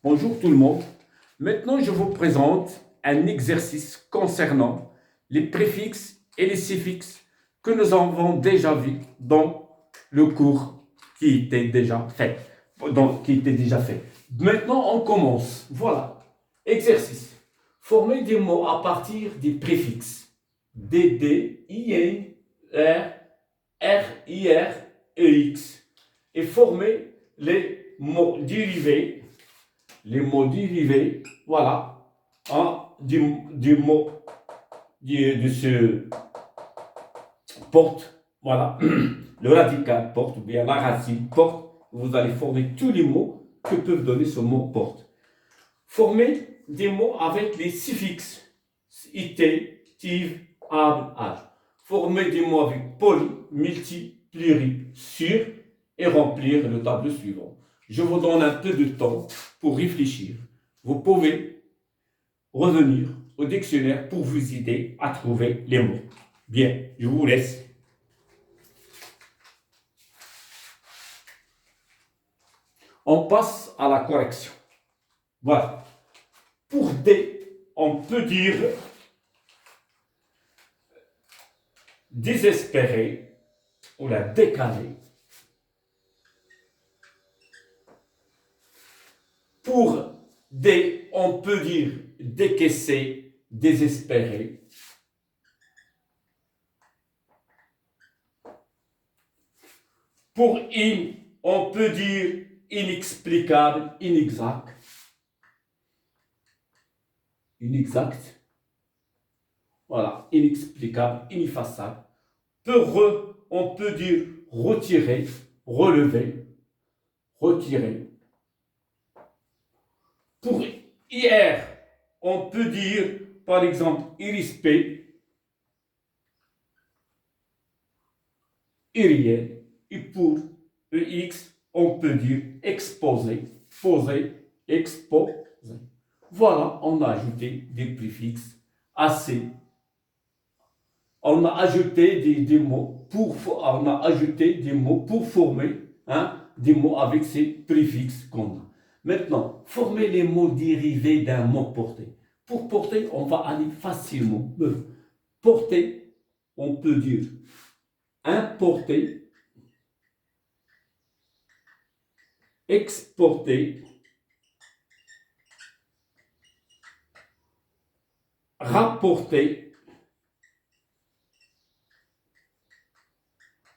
Bonjour tout le monde. Maintenant, je vous présente un exercice concernant les préfixes et les suffixes que nous avons déjà vu dans le cours qui était déjà fait. Maintenant, on commence. Voilà. Exercice. Former des mots à partir des préfixes. D, I, N, R, R, E, X. Et former les mots dérivés, voilà, hein, du mot de ce porte, voilà, le radical porte, ou bien la racine porte, vous allez former tous les mots que peuvent donner ce mot porte. Former des mots avec les suffixes, ité, tive, able, âge. Former des mots avec poly, multi, pluri, sur, et remplir le tableau suivant. Je vous donne un peu de temps pour réfléchir. Vous pouvez revenir au dictionnaire pour vous aider à trouver les mots. Bien, je vous laisse. On passe à la correction. Voilà. Pour D, on peut dire désespéré ou la décalé. Pour D, on peut dire décaissé, désespéré. Pour in, on peut dire inexplicable, inexact. Inexact. Voilà, inexplicable, ineffaçable. Pour on peut dire retirer, relever, retirer. Pour IR, on peut dire, par exemple, irrespect, irréel. Et pour EX, on peut dire exposer, poser, exposer. Voilà, on a ajouté des préfixes assez. On a ajouté des mots on a ajouté des mots pour former des mots avec ces préfixes qu'on a. Maintenant, former les mots dérivés d'un mot porté. Pour porter, on va aller facilement. Porter, on peut dire importer, exporter, rapporter,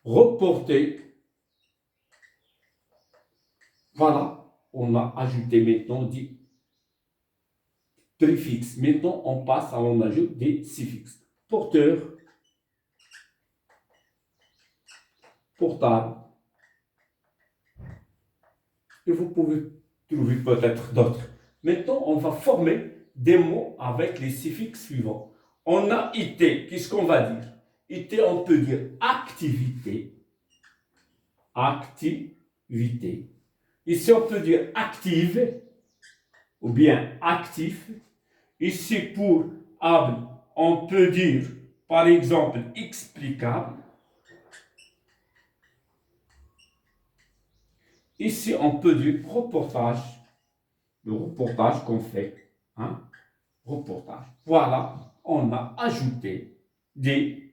reporter. Voilà, on a ajouté maintenant des préfixes. Maintenant, on ajoute des suffixes. Porteur, portable. Et vous pouvez trouver peut-être d'autres. Maintenant, on va former des mots avec les suffixes suivants. On a été, qu'est-ce qu'on va dire? Été, on peut dire activité. Activité. Ici, on peut dire active ou bien actif. Ici, pour able, on peut dire, par exemple, explicable. Ici, on peut dire reportage. Le reportage qu'on fait. Reportage. Voilà, on a ajouté des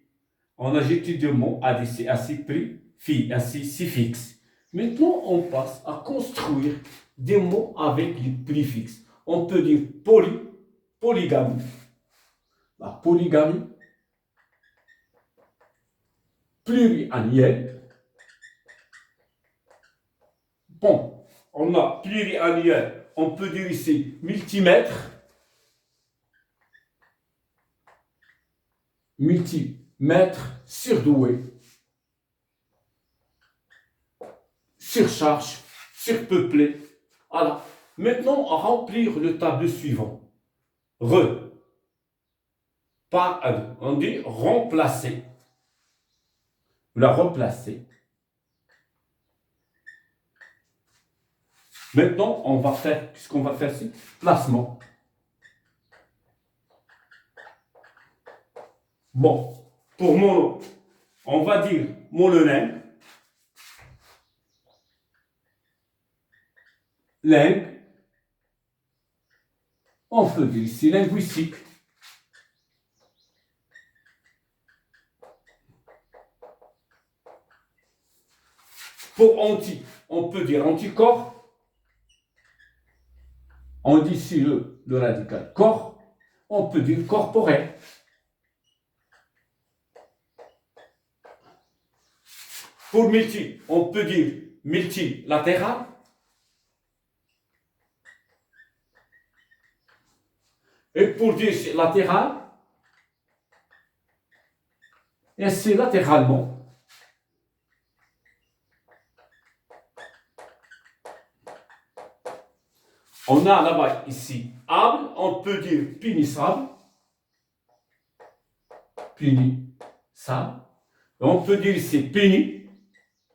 mots à ces suffixes. Maintenant, on passe à construire des mots avec les préfixes. On peut dire polygamie. La polygamie. Pluriannuel. Bon, on a pluriannuel. On peut dire ici multimètre. Multimètre, surdoué, surcharge, surpeuplé. Voilà. Maintenant, à remplir le tableau suivant. On dit remplacer. La remplacer. Maintenant, on va faire, qu'est-ce qu'on va faire ici? Placement. Bon, pour mono, on va dire monolingue. Langue, On peut dire ici linguistique. Pour anti, on peut dire anticorps. On dit ici le radical corps. On peut dire corporel. Pour multi, on peut dire multilatéral. Et pour dire latéral, et c'est latéralement. On a là-bas ici able, on peut dire punissable. Punissable. On peut dire ici puni,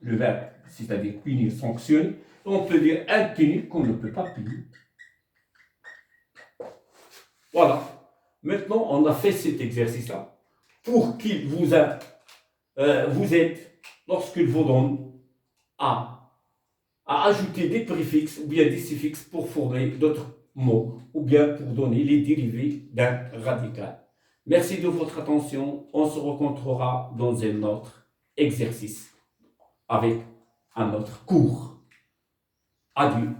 le verbe, c'est-à-dire punir, sanctionner. On peut dire impuni, qu'on ne peut pas punir. Voilà. Maintenant, on a fait cet exercice-là pour qu'il vous aide, lorsqu'il vous donne à ajouter des préfixes ou bien des suffixes pour former d'autres mots ou bien pour donner les dérivés d'un radical. Merci de votre attention. On se rencontrera dans un autre exercice avec un autre cours. Adieu.